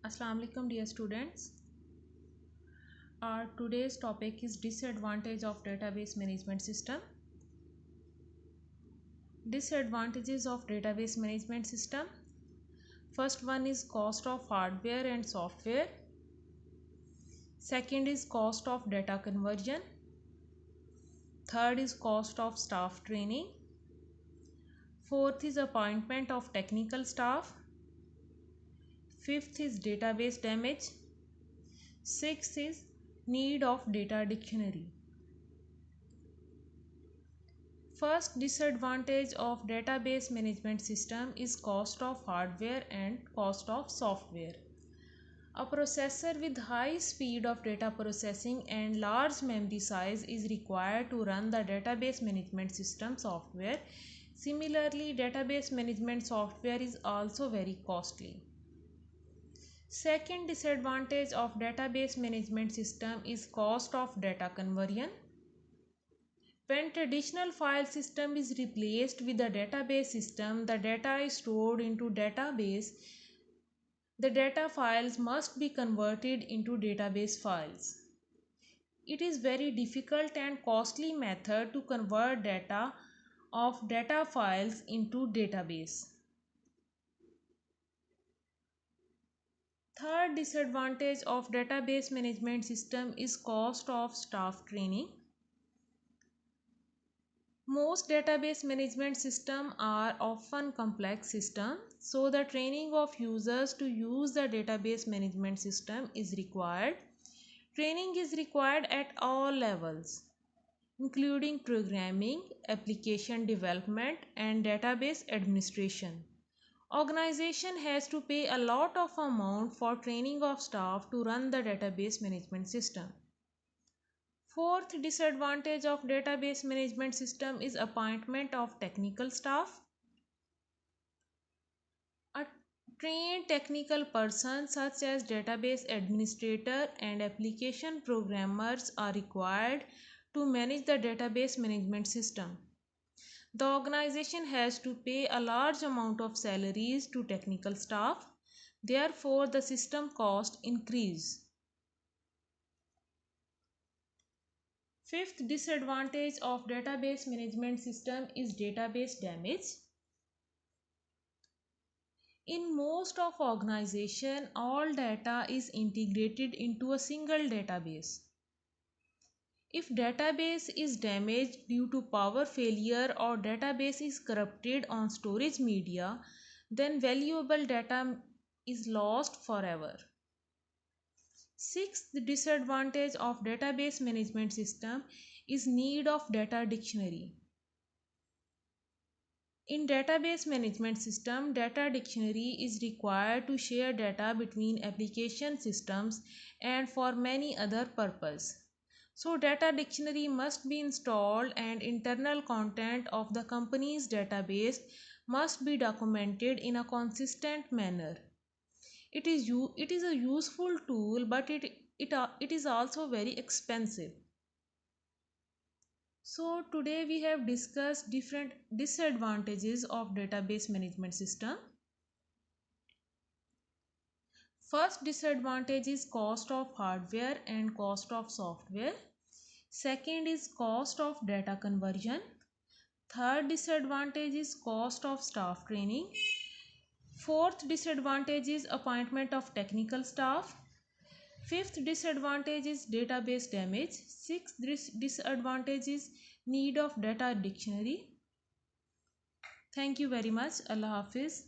Assalamu alaikum dear students. Our today's topic is disadvantage of database management system. Disadvantages of database management system. First one is cost of hardware and software. Second is cost of data conversion. Third is cost of staff training. Fourth is appointment of technical staff. Fifth is database damage. Sixth is need of data dictionary. First disadvantage of database management system is cost of hardware and cost of software. A processor with high speed of data processing and large memory size is required to run the database management system software. Similarly, database management software is also very costly. Second disadvantage of database management system is cost of data conversion. When traditional file system is replaced with a database system, the data is stored into database. The data files must be converted into database files. It is very difficult and costly method to convert data of data files into database. Third disadvantage of database management system is cost of staff training. Most database management systems are often complex systems, so the training of users to use the database management system is required. Training is required at all levels, including programming, application development, and database administration. Organization has to pay a lot of amount for training of staff to run the database management system. Fourth disadvantage of database management system is appointment of technical staff. A trained technical person such as database administrator and application programmers are required to manage the database management system. The organization has to pay a large amount of salaries to technical staff. Therefore, the system cost increase. Fifth disadvantage of database management system is database damage. In most of organization, all data is integrated into a single database. If database is damaged due to power failure or database is corrupted on storage media, then valuable data is lost forever. Sixth disadvantage of database management system is need of data dictionary. In database management system, data dictionary is required to share data between application systems and for many other purposes. So data dictionary must be installed and internal content of the company's database must be documented in a consistent manner. It is a useful tool, but it is also very expensive. So today we have discussed different disadvantages of database management system. First disadvantage is cost of hardware and cost of software. Second is cost of data conversion. Third disadvantage is cost of staff training. Fourth disadvantage is appointment of technical staff. Fifth disadvantage is database damage. Sixth disadvantage is need of data dictionary. Thank you very much. Allah Hafiz.